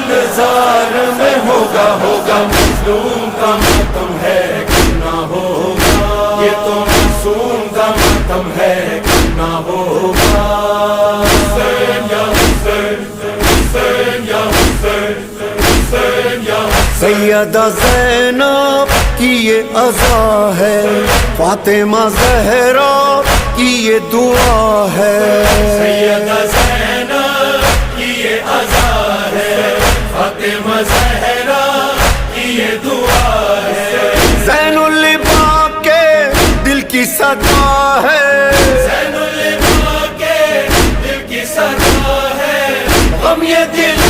انتظار میں ہوگا ہوگا مظلوم کا ماتم ہے نہ ہوگا یہ تو معصوم کا ماتم ہے نہ ہوگا حسین یا حسین حسین یا حسین حسین یا سیدہ زینب کی یہ عزا ہے، فاطمہ زہرا کی یہ دعا ہے، سیدہ زینب کی یہ عزا ہے، فاطمہ زہرا کی یہ دعا ہے، زین العباد کے دل کی صدا ہے، زین العباد کے دل کی صدا ہے، غم یہ دل